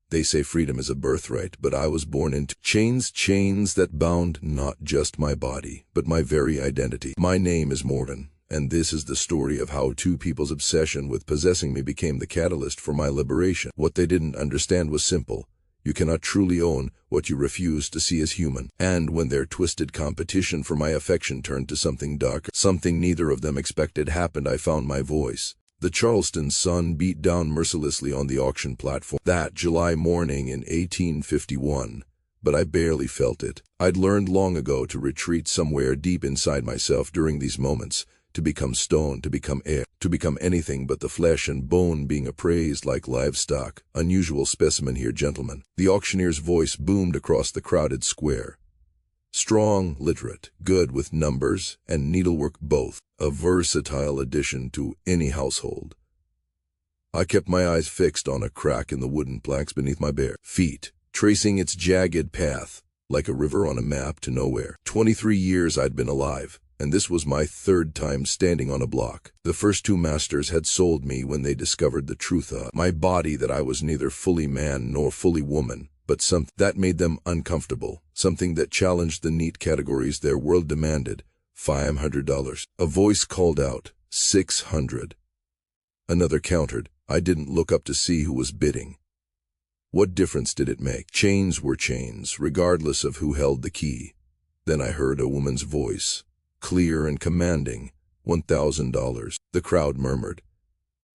They say freedom is a birthright, but I was born into chains, chains that bound not just my body, but my very identity. My name is Morgan, and this is the story of how two people's obsession with possessing me became the catalyst for my liberation. What they didn't understand was simple. You cannot truly own what you refuse to see as human. And when their twisted competition for my affection turned to something darker, something neither of them expected happened, I found my voice. The Charleston sun beat down mercilessly on the auction platform that July morning in 1851, but I barely felt it. I'd learned long ago to retreat somewhere deep inside myself during these moments, to become stone, to become air, to become anything but the flesh and bone, being appraised like livestock. Unusual specimen here, gentlemen. The auctioneer's voice boomed across the crowded square. Strong, literate, good with numbers and needlework both, a versatile addition to any household. I kept my eyes fixed on a crack in the wooden planks beneath my bare feet, tracing its jagged path like a river on a map to nowhere. 23 years I'd been alive, and this was my third time standing on a block. The first two masters had sold me when they discovered the truth of my body, that I was neither fully man nor fully woman, but something that made them uncomfortable, something that challenged the neat categories their world demanded. $500. A voice called out, 600. Another countered. I didn't look up to see who was bidding. What difference did it make? Chains were chains, regardless of who held the key. Then I heard a woman's voice, clear and commanding. $1,000. The crowd murmured.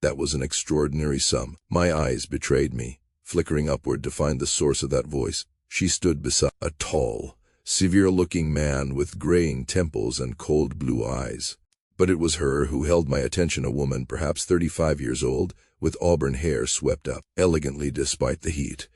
That was an extraordinary sum. My eyes betrayed me, flickering upward to find the source of that voice. She stood beside a tall, severe-looking man with graying temples and cold blue eyes. But it was her who held my attention, a woman perhaps 35 years old, with auburn hair swept up elegantly despite the heat,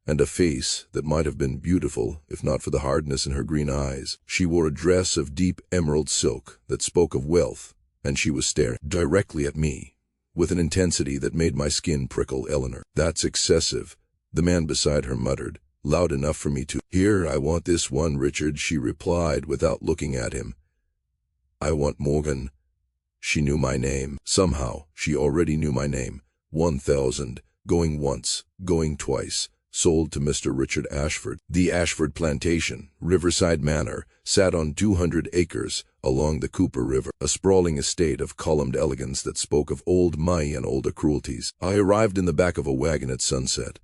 and a face that might have been beautiful if not for the hardness in her green eyes. She wore a dress of deep emerald silk that spoke of wealth, and she was staring directly at me with an intensity that made my skin prickle. Eleanor. That's excessive, the man beside her muttered, loud enough for me to hear. I want this one, Richard, she replied without looking at him. I want Morgan. She knew my name. Somehow, she already knew my name. 1,000, going once, going twice, sold to Mr. Richard Ashford. The Ashford plantation, Riverside Manor, sat on 200 acres along the Cooper River, a sprawling estate of columned elegance that spoke of old money and older cruelties. I arrived in the back of a wagon at sunset,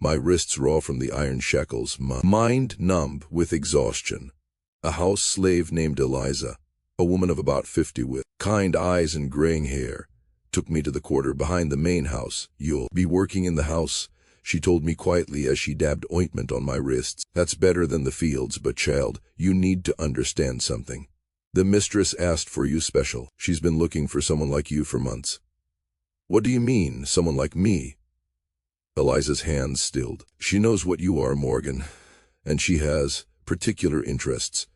my wrists raw from the iron shackles, my mind numb with exhaustion. A house slave named Eliza, a woman of about 50 with kind eyes and graying hair, took me to the quarter behind the main house. You'll be working in the house, she told me quietly as she dabbed ointment on my wrists. That's better than the fields, but child, you need to understand something. The mistress asked for you special. She's been looking for someone like you for months. What do you mean, someone like me? Eliza's hands stilled. She knows what you are, Morgan, and she has particular interests.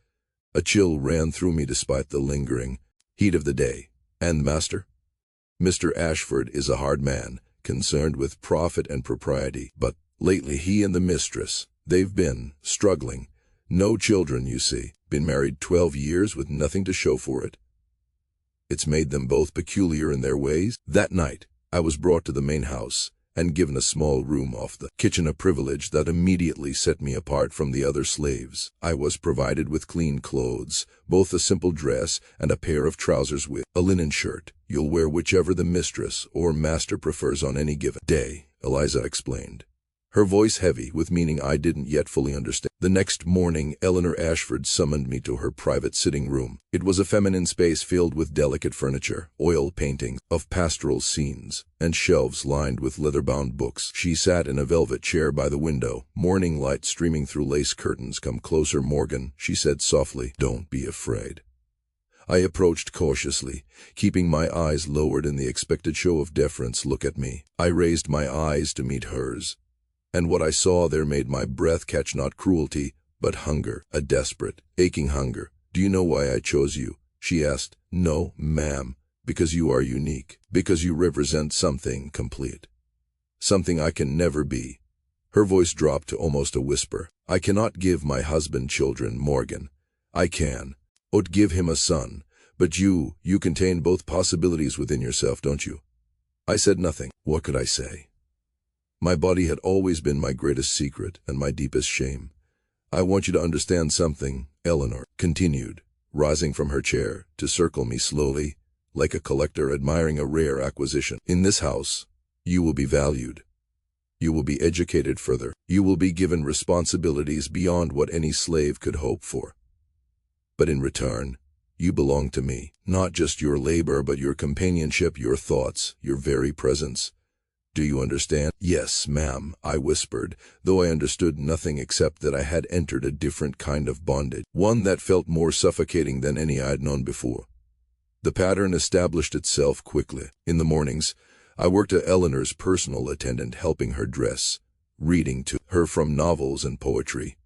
A chill ran through me despite the lingering heat of the day. And master? Mr. Ashford is a hard man, concerned with profit and propriety, but lately he and the mistress, they've been struggling. No children, you see, been married 12 years with nothing to show for it. It's made them both peculiar in their ways. That night, I was brought to the main house and given a small room off the kitchen, a privilege that immediately set me apart from the other slaves. I was provided with clean clothes, both a simple dress and a pair of trousers with a linen shirt. You'll wear whichever the mistress or master prefers on any given day, Eliza explained, her voice heavy with meaning I didn't yet fully understand. The next morning, Eleanor Ashford summoned me to her private sitting room. It was a feminine space filled with delicate furniture, oil paintings of pastoral scenes, and shelves lined with leather-bound books. She sat in a velvet chair by the window, morning light streaming through lace curtains. Come closer, Morgan, she said softly. Don't be afraid. I approached cautiously, keeping my eyes lowered in the expected show of deference. Look at me. I raised my eyes to meet hers, and what I saw there made my breath catch. Not cruelty, but hunger, a desperate, aching hunger. Do you know why I chose you? She asked. No, ma'am, because you are unique, because you represent something complete, something I can never be. Her voice dropped to almost a whisper. I cannot give my husband children, Morgan. I can, give him a son, but you contain both possibilities within yourself, don't you? I said nothing. What could I say? My body had always been my greatest secret and my deepest shame. I want you to understand something, Eleanor continued, rising from her chair to circle me slowly, like a collector admiring a rare acquisition. In this house, you will be valued. You will be educated further. You will be given responsibilities beyond what any slave could hope for. But in return, you belong to me. Not just your labor, but your companionship, your thoughts, your very presence. Do you understand? Yes, ma'am, I whispered, though I understood nothing except that I had entered a different kind of bondage, one that felt more suffocating than any I had known before. The pattern established itself quickly. In the mornings, I worked as Eleanor's personal attendant, helping her dress, reading to her from novels and poetry,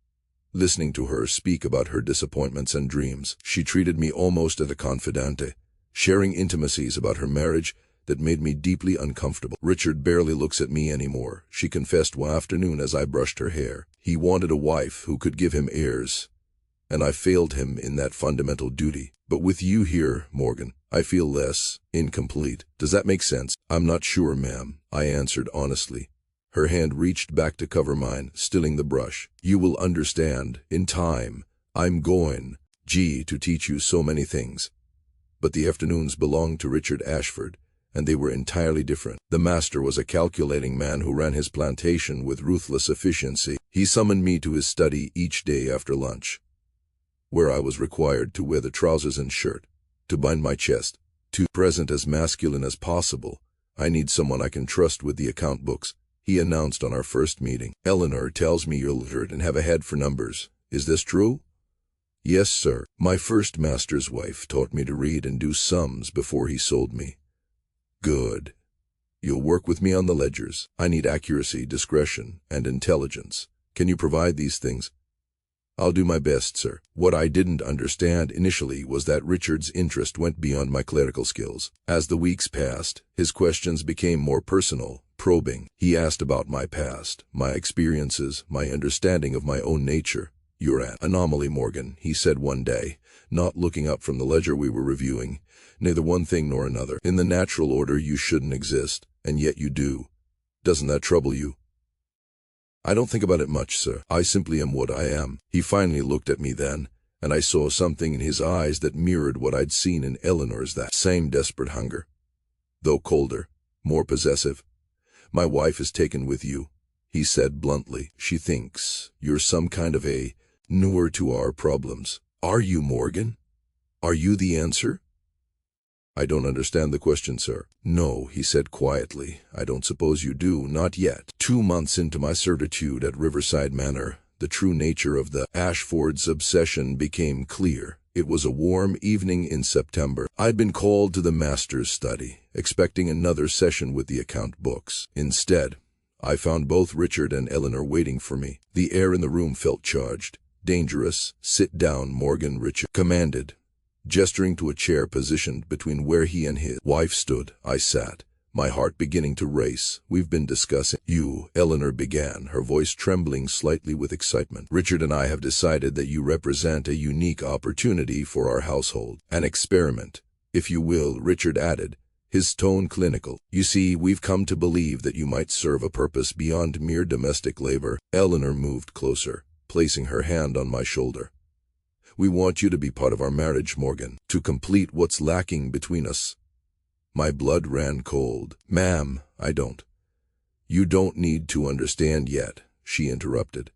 listening to her speak about her disappointments and dreams. She treated me almost as a confidante, sharing intimacies about her marriage that made me deeply uncomfortable. Richard barely looks at me anymore, she confessed one afternoon as I brushed her hair. He wanted a wife who could give him heirs, and I failed him in that fundamental duty. But with you here, Morgan, I feel less incomplete. Does that make sense? I'm not sure, ma'am, I answered honestly. Her hand reached back to cover mine, stilling the brush. You will understand, in time. I'm going, to teach you so many things. But the afternoons belonged to Richard Ashford, and they were entirely different. The master was a calculating man who ran his plantation with ruthless efficiency. He summoned me to his study each day after lunch, where I was required to wear the trousers and shirt, to bind my chest, to present as masculine as possible. I need someone I can trust with the account books, he announced on our first meeting. Eleanor tells me you're literate and have a head for numbers. Is this true? Yes, sir. My first master's wife taught me to read and do sums before he sold me. Good. You'll work with me on the ledgers. I need accuracy, discretion, and intelligence. Can you provide these things? I'll do my best, sir. What I didn't understand initially was that Richard's interest went beyond my clerical skills. As the weeks passed, his questions became more personal, probing. He asked about my past, my experiences, my understanding of my own nature. You're an anomaly, Morgan, he said one day, not looking up from the ledger we were reviewing. Neither one thing nor another. In the natural order you shouldn't exist, and yet you do. Doesn't that trouble you? I don't think about it much, sir. I simply am what I am. He finally looked at me then, and I saw something in his eyes that mirrored what I'd seen in Eleanor's, that same desperate hunger. Though colder, more possessive. My wife is taken with you, he said bluntly. She thinks you're some kind of a newer to our problems. Are you, Morgan? Are you the answer? I don't understand the question, sir. No, he said quietly. I don't suppose you do, not yet. 2 months into my certitude at Riverside Manor, the true nature of the Ashford's obsession became clear. It was a warm evening in September. I'd been called to the master's study, expecting another session with the account books. Instead, I found both Richard and Eleanor waiting for me. The air in the room felt charged, dangerous. Sit down, Morgan, Richard commanded, gesturing to a chair positioned between where he and his wife stood. I sat, my heart beginning to race. We've been discussing you, Eleanor began, her voice trembling slightly with excitement. Richard and I have decided that you represent a unique opportunity for our household. An experiment, if you will, Richard added, his tone clinical. You see, we've come to believe that you might serve a purpose beyond mere domestic labor. Eleanor moved closer, placing her hand on my shoulder. We want you to be part of our marriage, Morgan, to complete what's lacking between us. My blood ran cold. Ma'am, I don't. You don't need to understand yet, she interrupted.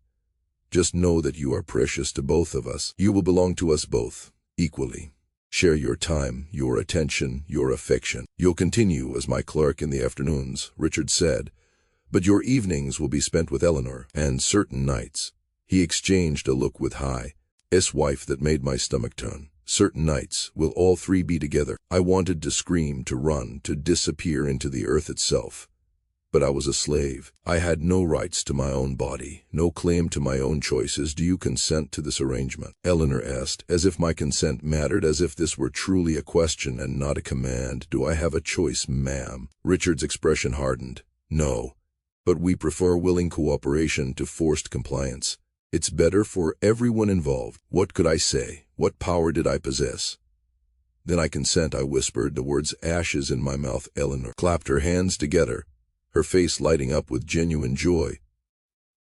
Just know that you are precious to both of us. You will belong to us both, equally. Share your time, your attention, your affection. You'll continue as my clerk in the afternoons, Richard said, but your evenings will be spent with Eleanor, and certain nights. He exchanged a look with his wife that made my stomach turn. Certain nights will all three be together. I wanted to scream, to run, to disappear into the earth itself. But I was a slave. I had no rights to my own body, no claim to my own choices. Do you consent to this arrangement? Eleanor asked, as if my consent mattered, as if this were truly a question and not a command. Do I have a choice, ma'am? Richard's expression hardened. No, but we prefer willing cooperation to forced compliance. It's better for everyone involved. What could I say? What power did I possess? Then I consent, I whispered, the words ashes in my mouth. Eleanor clapped her hands together. her face lighting up with genuine joy.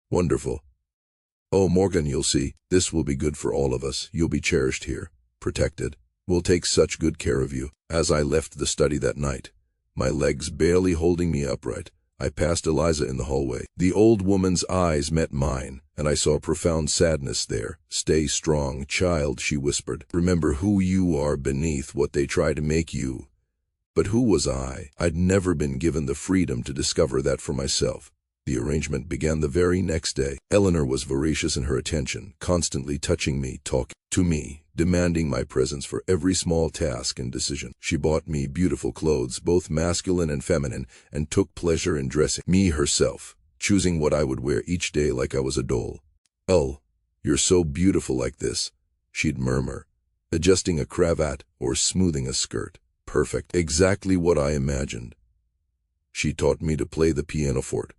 Wonderful. Oh, Morgan, you'll see. This will be good for all of us. You'll be cherished here, protected. We'll take such good care of you. As I left the study that night, my legs barely holding me upright, I passed Eliza in the hallway. The old woman's eyes met mine, and I saw profound sadness there. Stay strong, child, she whispered. Remember who you are beneath what they try to make you. But who was I? I'd never been given the freedom to discover that for myself. The arrangement began the very next day. Eleanor was voracious in her attention, constantly touching me, talking to me, demanding my presence for every small task and decision. She bought me beautiful clothes, both masculine and feminine, and took pleasure in dressing me herself, choosing what I would wear each day like I was a doll. "Oh, you're so beautiful like this," she'd murmur, adjusting a cravat or smoothing a skirt. Perfect. Exactly what I imagined. She taught me to play the pianoforte,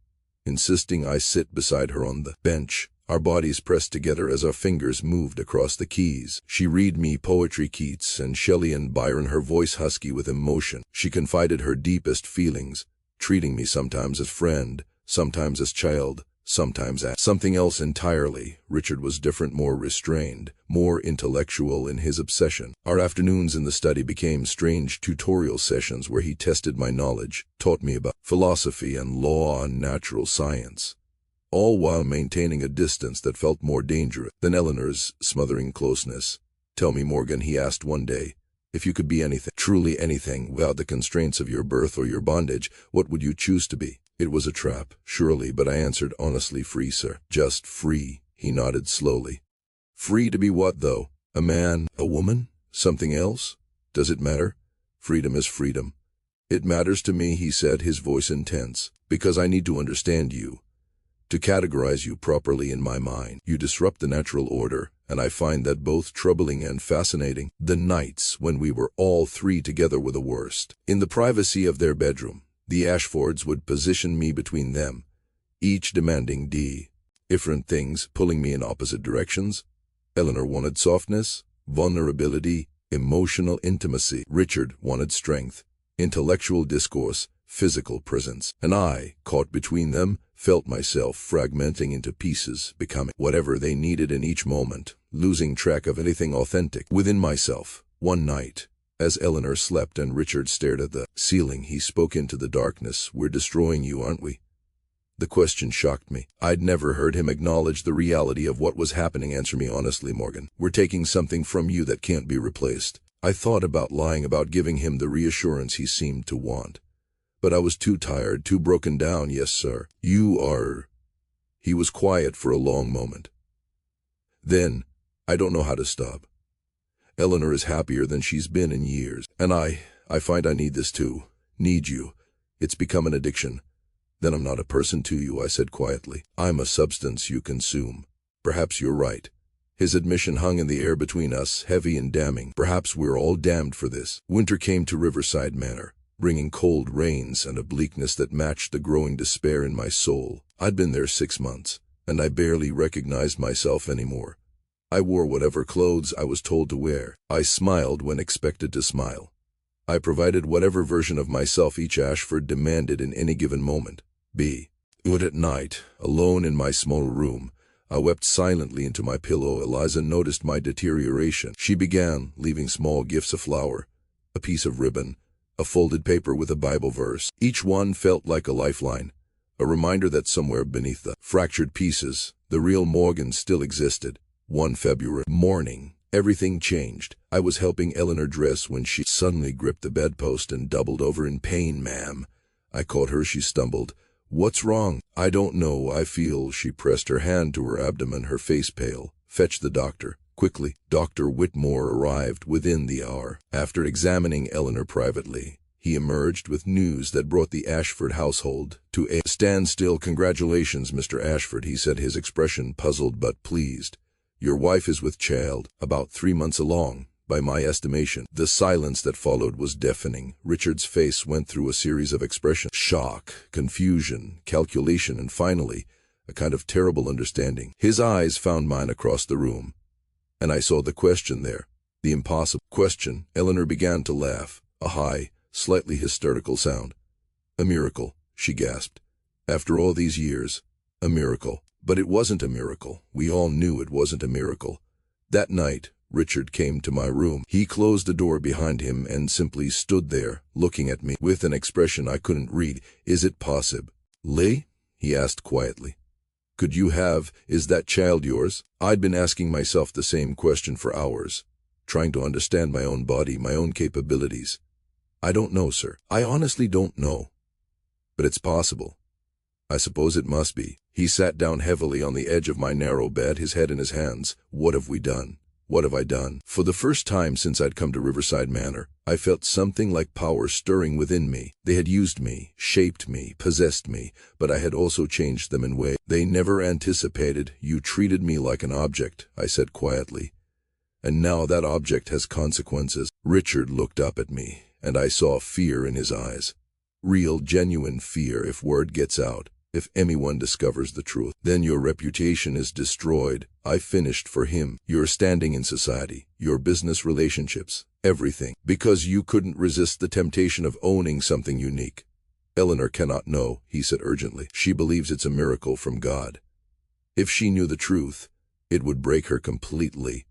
insisting I sit beside her on the bench, our bodies pressed together as our fingers moved across the keys. She read me poetry, Keats and Shelley and Byron, her voice husky with emotion. She confided her deepest feelings, treating me sometimes as friend, sometimes as child, sometimes as something else entirely. Richard was different, more restrained, more intellectual in his obsession. Our afternoons in the study became strange tutorial sessions where he tested my knowledge, taught me about philosophy and law and natural science, all while maintaining a distance that felt more dangerous than Eleanor's smothering closeness. "Tell me, Morgan," he asked one day, "if you could be anything, truly anything, without the constraints of your birth or your bondage, what would you choose to be?" It was a trap, surely, but I answered honestly, "Free, sir." "Just free," he nodded slowly. "Free to be what, though? A man, a woman, something else? Does it matter? Freedom is freedom." "It matters to me," he said, his voice intense, "because I need to understand you, to categorize you properly in my mind. You disrupt the natural order, and I find that both troubling and fascinating. The nights when we were all three together were the worst. In the privacy of their bedroom, the Ashfords would position me between them, each demanding different things, pulling me in opposite directions. Eleanor wanted softness, vulnerability, emotional intimacy. Richard wanted strength, intellectual discourse, physical presence. And I, caught between them, felt myself fragmenting into pieces, becoming whatever they needed in each moment, losing track of anything authentic within myself. One night, as Eleanor slept and Richard stared at the ceiling, he spoke into the darkness. "We're destroying you, aren't we?" The question shocked me. I'd never heard him acknowledge the reality of what was happening. "Answer me honestly, Morgan. We're taking something from you that can't be replaced." I thought about lying, about giving him the reassurance he seemed to want. But I was too tired, too broken down. "Yes, sir. You are—" He was quiet for a long moment. Then, "I don't know how to stop. Eleanor is happier than she's been in years. And I find I need this too. Need you. It's become an addiction." "Then I'm not a person to you," I said quietly. "I'm a substance you consume." "Perhaps you're right." His admission hung in the air between us, heavy and damning. "Perhaps we're all damned for this." Winter came to Riverside Manor, bringing cold rains and a bleakness that matched the growing despair in my soul. I'd been there 6 months, and I barely recognized myself anymore. I wore whatever clothes I was told to wear. I smiled when expected to smile. I provided whatever version of myself each Ashford demanded in any given moment. But at night, alone in my small room, I wept silently into my pillow. Eliza noticed my deterioration. She began leaving small gifts: a flower, a piece of ribbon, a folded paper with a Bible verse. Each one felt like a lifeline, a reminder that somewhere beneath the fractured pieces, the real Morgan still existed. One February morning, everything changed. I was helping Eleanor dress when she suddenly gripped the bedpost and doubled over in pain. "Ma'am." I caught her. She stumbled. "What's wrong?" "I don't know. I feel—" She pressed her hand to her abdomen, her face pale. "Fetch the doctor. Quickly." Dr. Whitmore arrived within the hour. After examining Eleanor privately, he emerged with news that brought the Ashford household to a standstill. "Congratulations, Mr. Ashford," he said, his expression puzzled but pleased. "Your wife is with child, about 3 months along, by my estimation." The silence that followed was deafening. Richard's face went through a series of expressions: shock, confusion, calculation, and finally, a kind of terrible understanding. His eyes found mine across the room, and I saw the question there, the impossible question. Eleanor began to laugh, a high, slightly hysterical sound. "A miracle," she gasped. After all these years, a miracle. But it wasn't a miracle. We all knew it wasn't a miracle. That night, Richard came to my room. He closed the door behind him and simply stood there, looking at me with an expression I couldn't read. "Is it possible, Lee?" he asked quietly. Is that child yours?" I'd been asking myself the same question for hours, trying to understand my own body, my own capabilities. "I don't know, sir. I honestly don't know. But it's possible. I suppose it must be." He sat down heavily on the edge of my narrow bed, his head in his hands. "What have we done? What have I done?" For the first time since I'd come to Riverside Manor, I felt something like power stirring within me. They had used me, shaped me, possessed me, but I had also changed them in ways they never anticipated. "You treated me like an object," I said quietly. "And now that object has consequences." Richard looked up at me, and I saw fear in his eyes. Real, genuine fear. If word gets out, if anyone discovers the truth, then your reputation is destroyed. I finished for him. Your standing in society, your business relationships, everything. Because you couldn't resist the temptation of owning something unique. "Eleanor cannot know," he said urgently. "She believes it's a miracle from God. If she knew the truth, it would break her completely."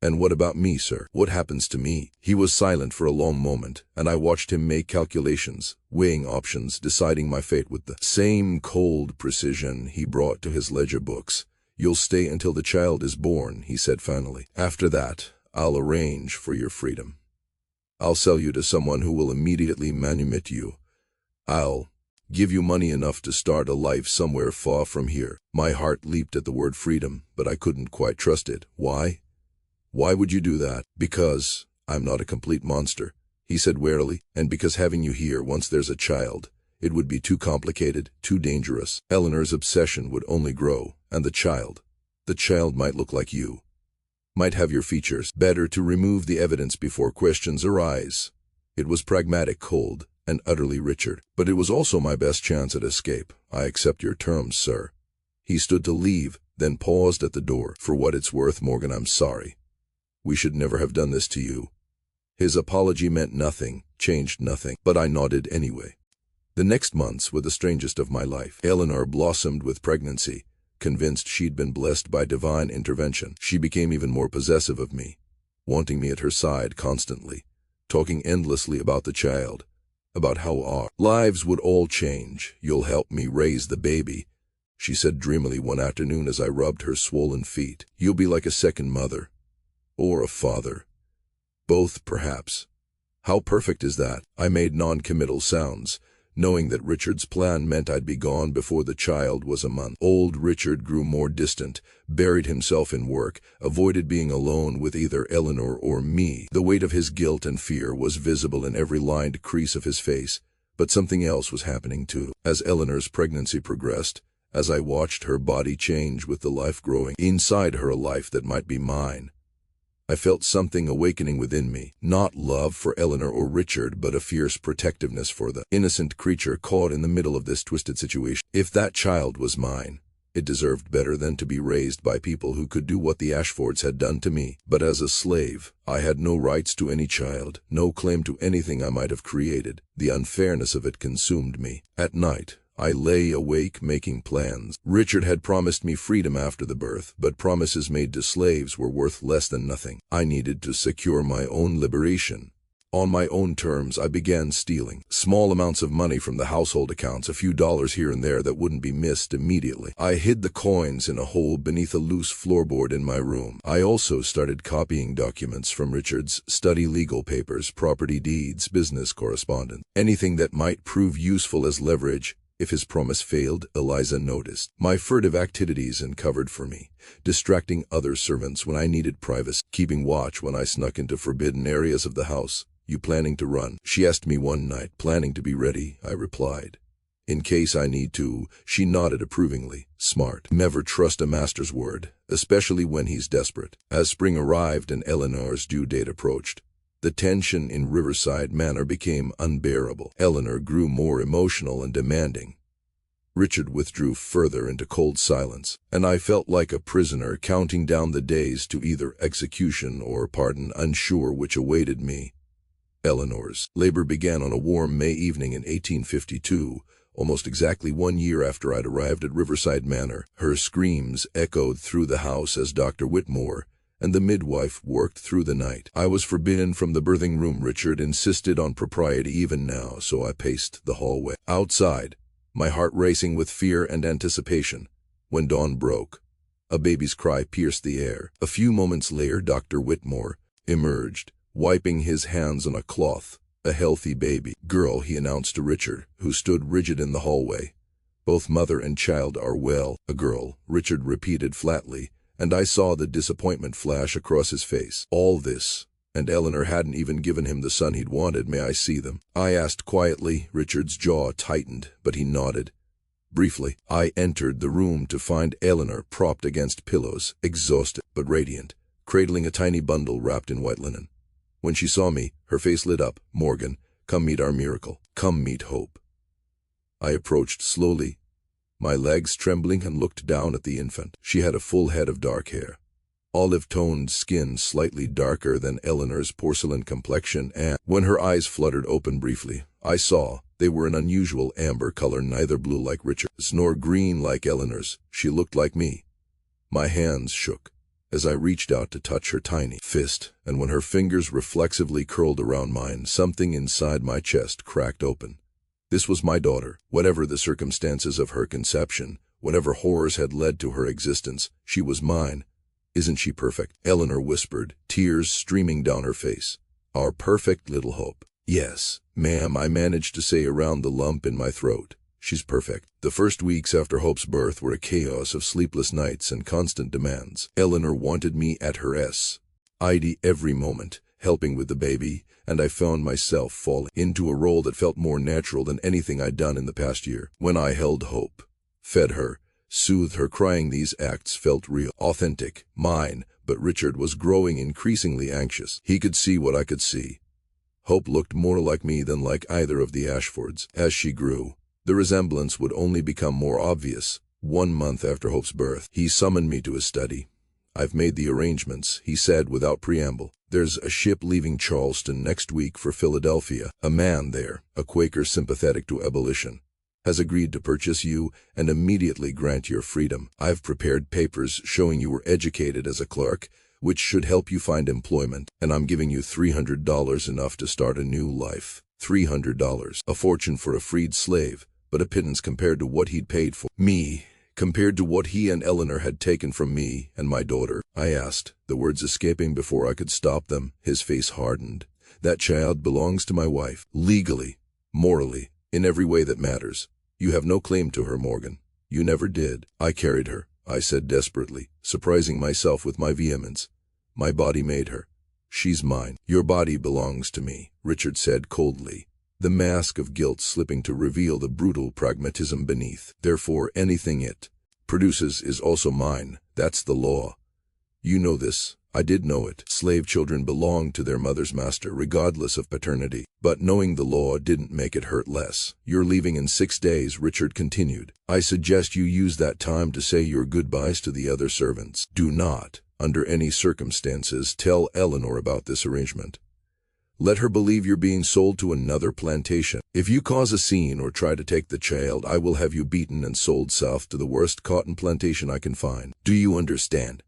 "And what about me, sir? What happens to me?" He was silent for a long moment, and I watched him make calculations, weighing options, deciding my fate with the same cold precision he brought to his ledger books. "You'll stay until the child is born," he said finally. "After that, I'll arrange for your freedom. I'll sell you to someone who will immediately manumit you. I'll give you money enough to start a life somewhere far from here." My heart leaped at the word freedom, but I couldn't quite trust it. "Why? Why would you do that?" "Because I'm not a complete monster," he said warily, "and because having you here once there's a child, it would be too complicated, too dangerous. Eleanor's obsession would only grow, and the child might look like you, might have your features. Better to remove the evidence before questions arise." It was pragmatic, cold, and utterly Richard. But it was also my best chance at escape. "I accept your terms, sir." He stood to leave, then paused at the door. "For what it's worth, Morgan, I'm sorry. We should never have done this to you." His apology meant nothing, changed nothing, but I nodded anyway. The next months were the strangest of my life. Eleanor blossomed with pregnancy. Convinced she'd been blessed by divine intervention, she became even more possessive of me, wanting me at her side constantly, talking endlessly about the child, about how our lives would all change. "You'll help me raise the baby," she said dreamily one afternoon as I rubbed her swollen feet. "You'll be like a second mother. Or a father. Both, perhaps." How perfect is that? I made non-committal sounds, knowing that Richard's plan meant I'd be gone before the child was a month. Old Richard grew more distant, buried himself in work, avoided being alone with either Eleanor or me. The weight of his guilt and fear was visible in every lined crease of his face, but something else was happening too. As Eleanor's pregnancy progressed, as I watched her body change with the life growing inside her, a life that might be mine, I felt something awakening within me, not love for Eleanor or Richard, but a fierce protectiveness for the innocent creature caught in the middle of this twisted situation. If that child was mine, it deserved better than to be raised by people who could do what the Ashfords had done to me. But as a slave, I had no rights to any child, no claim to anything I might have created. The unfairness of it consumed me. At night, I lay awake making plans. Richard had promised me freedom after the birth, but promises made to slaves were worth less than nothing. I needed to secure my own liberation. On my own terms, I began stealing small amounts of money from the household accounts, a few dollars here and there that wouldn't be missed immediately. I hid the coins in a hole beneath a loose floorboard in my room. I also started copying documents from Richard's study, legal papers, property deeds, business correspondence, anything that might prove useful as leverage. If his promise failed, Eliza noticed my furtive activities and covered for me, distracting other servants when I needed privacy, keeping watch when I snuck into forbidden areas of the house. "You planning to run?" she asked me one night. "Planning to be ready," I replied. "In case I need to." She nodded approvingly. "Smart. Never trust a master's word, especially when he's desperate." As spring arrived and Eleanor's due date approached, the tension in Riverside Manor became unbearable. Eleanor grew more emotional and demanding. Richard withdrew further into cold silence, and I felt like a prisoner counting down the days to either execution or pardon, unsure which awaited me. Eleanor's labor began on a warm May evening in 1852, almost exactly 1 year after I'd arrived at Riverside Manor. Her screams echoed through the house as Dr. Whitmore and the midwife worked through the night. I was forbidden from the birthing room. Richard insisted on propriety even now, so I paced the hallway. Outside, my heart racing with fear and anticipation, when dawn broke, a baby's cry pierced the air. A few moments later, Dr. Whitmore emerged, wiping his hands on a cloth. A healthy baby girl, he announced to Richard, who stood rigid in the hallway. Both mother and child are well. A girl, Richard repeated flatly, and I saw the disappointment flash across his face. All this, and Eleanor hadn't even given him the son he'd wanted. May I see them? I asked quietly. Richard's jaw tightened, but he nodded. Briefly, I entered the room to find Eleanor propped against pillows, exhausted but radiant, cradling a tiny bundle wrapped in white linen. When she saw me, her face lit up. "Morgan, come meet our miracle. Come meet hope." I approached slowly, my legs trembling, and looked down at the infant. She had a full head of dark hair, olive-toned skin slightly darker than Eleanor's porcelain complexion, and when her eyes fluttered open briefly, I saw they were an unusual amber color, neither blue like Richard's nor green like Eleanor's. She looked like me. My hands shook as I reached out to touch her tiny fist, and when her fingers reflexively curled around mine, something inside my chest cracked open. This was my daughter. Whatever the circumstances of her conception, whatever horrors had led to her existence, she was mine. "Isn't she perfect?" Eleanor whispered, tears streaming down her face. "Our perfect little Hope." "Yes, ma'am," I managed to say around the lump in my throat. "She's perfect." The first weeks after Hope's birth were a chaos of sleepless nights and constant demands. Eleanor wanted me at her side every moment, helping with the baby, and I found myself falling into a role that felt more natural than anything I'd done in the past year. When I held Hope, fed her, soothed her crying, these acts felt real, authentic, mine. But Richard was growing increasingly anxious. He could see what I could see. Hope looked more like me than like either of the Ashfords. As she grew, the resemblance would only become more obvious. 1 month after Hope's birth, he summoned me to his study. "I've made the arrangements," he said without preamble. "There's a ship leaving Charleston next week for Philadelphia. A man there, a Quaker sympathetic to abolition, has agreed to purchase you and immediately grant your freedom. I've prepared papers showing you were educated as a clerk, which should help you find employment, and I'm giving you $300, enough to start a new life." $300, a fortune for a freed slave, but a pittance compared to what he'd paid for me, compared to what he and Eleanor had taken from me and my daughter. I asked, the words escaping before I could stop them. His face hardened. "That child belongs to my wife, legally, morally, in every way that matters. You have no claim to her, Morgan. You never did." "I carried her," I said desperately, surprising myself with my vehemence. "My body made her. She's mine." "Your body belongs to me," Richard said coldly, the mask of guilt slipping to reveal the brutal pragmatism beneath. "Therefore, anything it produces is also mine. That's the law. You know this." I did know it. Slave children belonged to their mother's master, regardless of paternity. But knowing the law didn't make it hurt less. "You're leaving in 6 days, Richard continued. "I suggest you use that time to say your goodbyes to the other servants. Do not, under any circumstances, tell Eleanor about this arrangement. Let her believe you're being sold to another plantation. If you cause a scene or try to take the child, I will have you beaten and sold south to the worst cotton plantation I can find. Do you understand?"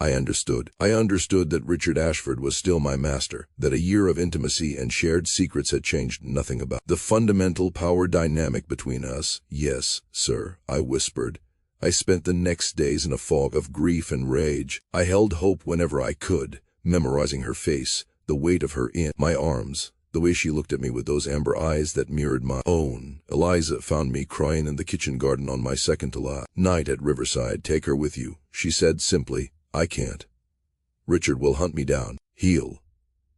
I understood. I understood that Richard Ashford was still my master, that a year of intimacy and shared secrets had changed nothing about the fundamental power dynamic between us. "Yes, sir," I whispered. I spent the next days in a fog of grief and rage. I held Hope whenever I could, memorizing her face, the weight of her in my arms, the way she looked at me with those amber eyes that mirrored my own. Eliza found me crying in the kitchen garden on my second to last night at Riverside. "Take her with you," she said simply. "I can't. Richard will hunt me down.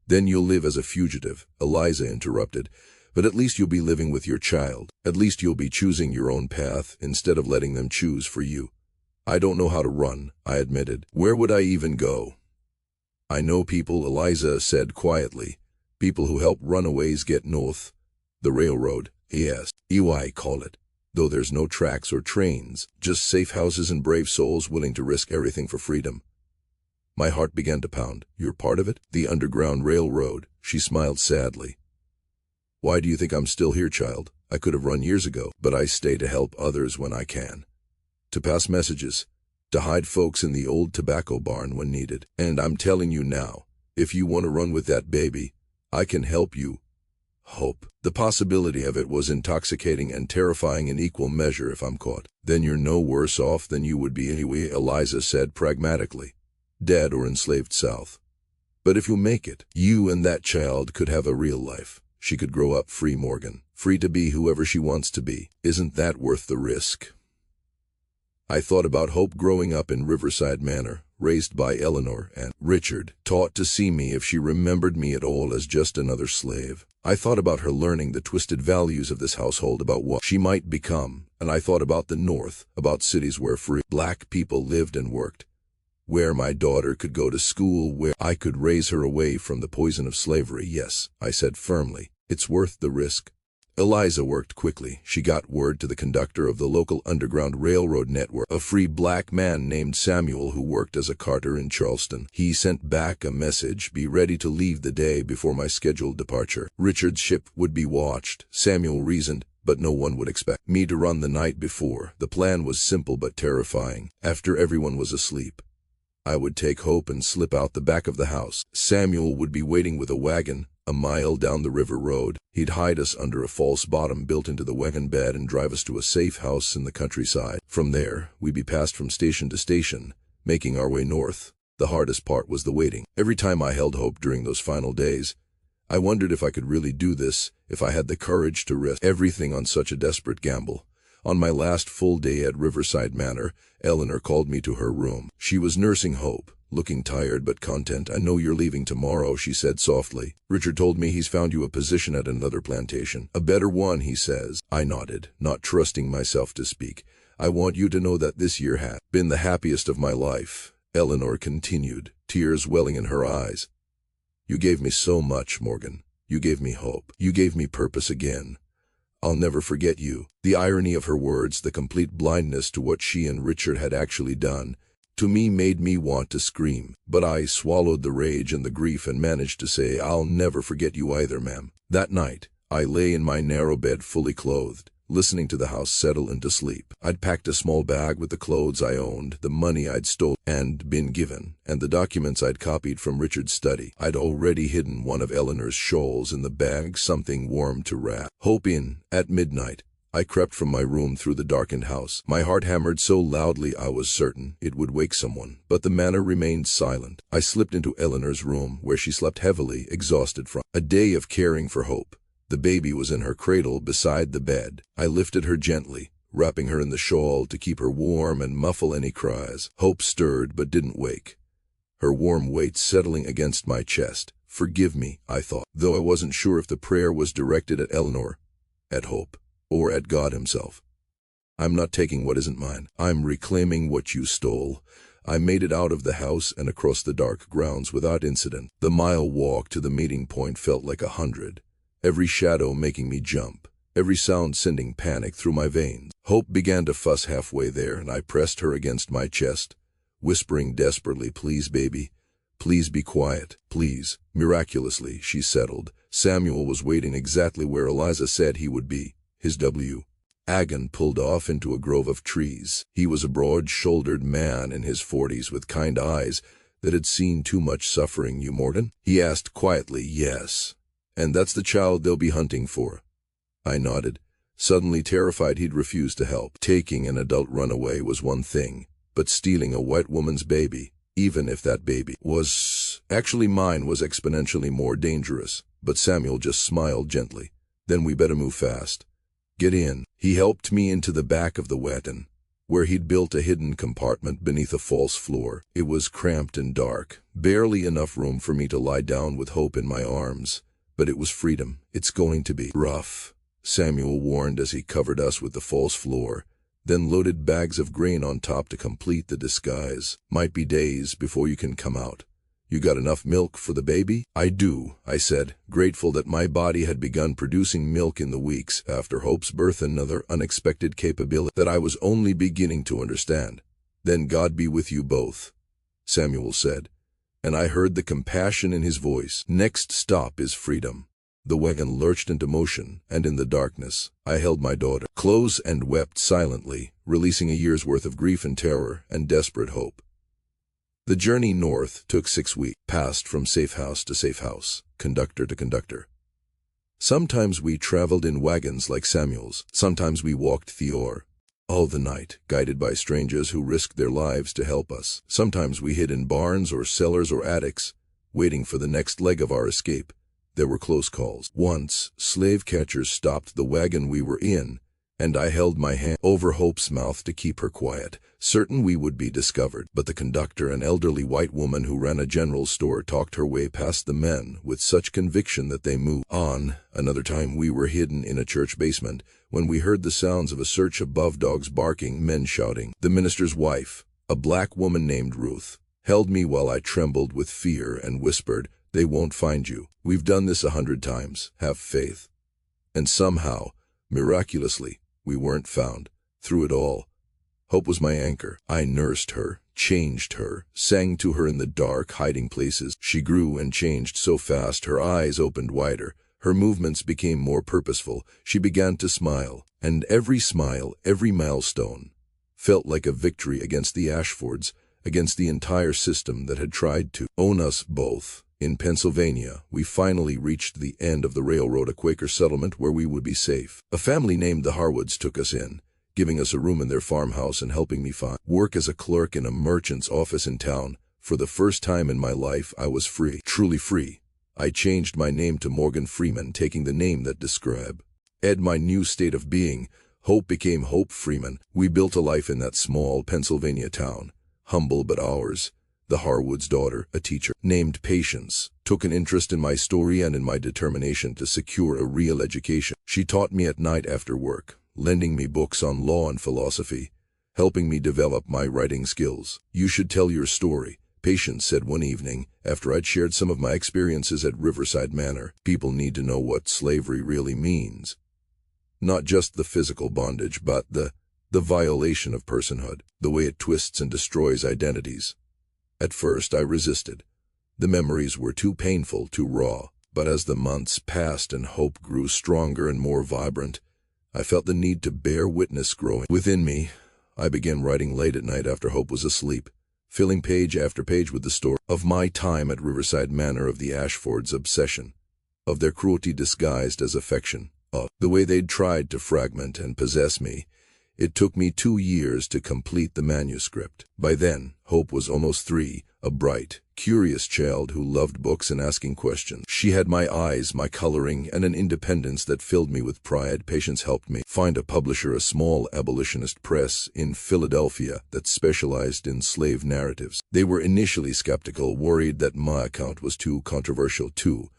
Then you'll live as a fugitive," Eliza interrupted. "But at least you'll be living with your child. At least you'll be choosing your own path instead of letting them choose for you." "I don't know how to run," I admitted. "Where would I even go?" "I know people," Eliza said quietly. "People who help runaways get north. The railroad, yes, EY call it. Though there's no tracks or trains, just safe houses and brave souls willing to risk everything for freedom." My heart began to pound. "You're part of it?" "The Underground Railroad," she smiled sadly. "Why do you think I'm still here, child?" I could have run years ago, but I stay to help others when I can. To pass messages, to hide folks in the old tobacco barn when needed. And I'm telling you now, if you want to run with that baby, I can help you. Hope. The possibility of it was intoxicating and terrifying in equal measure. If I'm caught, then you're no worse off than you would be anyway, Eliza said pragmatically. Dead or enslaved south. But if you make it, you and that child could have a real life. She could grow up free, Morgan. Free to be whoever she wants to be. Isn't that worth the risk? I thought about Hope growing up in Riverside Manor, raised by Eleanor and Richard, taught to see me, if she remembered me at all, as just another slave. I thought about her learning the twisted values of this household, about what she might become, and I thought about the North, about cities where free black people lived and worked, where my daughter could go to school, where I could raise her away from the poison of slavery. Yes, I said firmly, it's worth the risk. Eliza worked quickly. She got word to the conductor of the local Underground Railroad network, a free black man named Samuel who worked as a carter in Charleston. He sent back a message, be ready to leave the day before my scheduled departure. Richard's ship would be watched, Samuel reasoned, but no one would expect me to run the night before. The plan was simple but terrifying. After everyone was asleep, I would take Hope and slip out the back of the house. Samuel would be waiting with a wagon a mile down the river road. He'd hide us under a false bottom built into the wagon bed and drive us to a safe house in the countryside. From there, we'd be passed from station to station, making our way north. The hardest part was the waiting. Every time I held Hope during those final days, I wondered if I could really do this, if I had the courage to risk everything on such a desperate gamble. On my last full day at Riverside Manor, Eleanor called me to her room. She was nursing Hope, looking tired but content. I know you're leaving tomorrow, she said softly. Richard told me he's found you a position at another plantation. A better one, he says. I nodded, not trusting myself to speak. I want you to know that this year has been the happiest of my life, Eleanor continued, tears welling in her eyes. You gave me so much, Morgan. You gave me hope. You gave me purpose again. I'll never forget you. The irony of her words, the complete blindness to what she and Richard had actually done, to me made me want to scream. But I swallowed the rage and the grief and managed to say, I'll never forget you either, ma'am. That night, I lay in my narrow bed fully clothed, listening to the house settle into sleep. I'd packed a small bag with the clothes I owned, the money I'd stolen and been given, and the documents I'd copied from Richard's study. I'd already hidden one of Eleanor's shawls in the bag, something warm to wrap Hope in. At midnight, I crept from my room through the darkened house. My heart hammered so loudly I was certain it would wake someone, but the manor remained silent. I slipped into Eleanor's room, where she slept heavily, exhausted from a day of caring for Hope. The baby was in her cradle beside the bed. I lifted her gently, wrapping her in the shawl to keep her warm and muffle any cries. Hope stirred but didn't wake, her warm weight settling against my chest. Forgive me, I thought, though I wasn't sure if the prayer was directed at Eleanor, at Hope, or at God himself. I'm not taking what isn't mine. I'm reclaiming what you stole. I made it out of the house and across the dark grounds without incident. The mile walk to the meeting point felt like 100. Every shadow making me jump, every sound sending panic through my veins. Hope began to fuss halfway there, and I pressed her against my chest, whispering desperately, please, baby, please be quiet, please. Miraculously, she settled. Samuel was waiting exactly where Eliza said he would be. His wagon pulled off into a grove of trees. He was a broad-shouldered man in his 40s with kind eyes that had seen too much suffering. You, Morgan? He asked quietly. Yes. And that's the child they'll be hunting for. I nodded, suddenly terrified he'd refuse to help. Taking an adult runaway was one thing, but stealing a white woman's baby, even if that baby was actually mine, was exponentially more dangerous. But Samuel just smiled gently. Then we better move fast. Get in. He helped me into the back of the wagon, where he'd built a hidden compartment beneath a false floor. It was cramped and dark, barely enough room for me to lie down with Hope in my arms. But it was freedom. It's going to be rough, Samuel warned as he covered us with the false floor, then loaded bags of grain on top to complete the disguise. Might be days before you can come out. You got enough milk for the baby? I do, I said, grateful that my body had begun producing milk in the weeks after Hope's birth, another unexpected capability that I was only beginning to understand. Then God be with you both, Samuel said, and I heard the compassion in his voice. Next stop is freedom. The wagon lurched into motion, and in the darkness, I held my daughter close and wept silently, releasing a year's worth of grief and terror and desperate hope. The journey north took 6 weeks, passed from safe house to safe house, conductor to conductor. Sometimes we traveled in wagons like Samuel's, sometimes we walked Theor, all the night, guided by strangers who risked their lives to help us. Sometimes we hid in barns or cellars or attics, waiting for the next leg of our escape. There were close calls. Once, slave catchers stopped the wagon we were in, and I held my hand over Hope's mouth to keep her quiet, certain we would be discovered. But the conductor, an elderly white woman who ran a general store, talked her way past the men with such conviction that they moved on. Another time we were hidden in a church basement when we heard the sounds of a search above, dogs barking, men shouting. The minister's wife, a black woman named Ruth, held me while I trembled with fear and whispered, "They won't find you. We've done this 100 times. Have faith." And somehow, miraculously, we weren't found. Through it all, Hope was my anchor. I nursed her, changed her, sang to her in the dark, hiding places. She grew and changed so fast, her eyes opened wider. Her movements became more purposeful. She began to smile, and every smile, every milestone, felt like a victory against the Ashfords, against the entire system that had tried to own us both. In Pennsylvania, we finally reached the end of the railroad, a Quaker settlement where we would be safe. A family named the Harwoods took us in, giving us a room in their farmhouse and helping me find work as a clerk in a merchant's office in town. For the first time in my life, I was free, truly free. I changed my name to Morgan Freeman, taking the name that described my new state of being. Hope became Hope Freeman. We built a life in that small Pennsylvania town, humble but ours. The Harwood's daughter, a teacher named Patience, took an interest in my story and in my determination to secure a real education. She taught me at night after work, lending me books on law and philosophy, helping me develop my writing skills. "You should tell your story," Patience said one evening after I'd shared some of my experiences at Riverside Manor. "People need to know what slavery really means. Not just the physical bondage, but the violation of personhood, the way it twists and destroys identities." At first I resisted. The memories were too painful, too raw. But as the months passed and hope grew stronger and more vibrant, I felt the need to bear witness growing within me. I began writing late at night after Hope was asleep, filling page after page with the story of my time at Riverside Manor, of the Ashfords' obsession, of their cruelty disguised as affection, of the way they'd tried to fragment and possess me. It took me 2 years to complete the manuscript. By then, Hope was almost 3, a bright, curious child who loved books and asking questions. She had my eyes, my coloring, and an independence that filled me with pride. Patience helped me find a publisher, a small abolitionist press in Philadelphia that specialized in slave narratives. They were initially skeptical, worried that my account was too controversial, too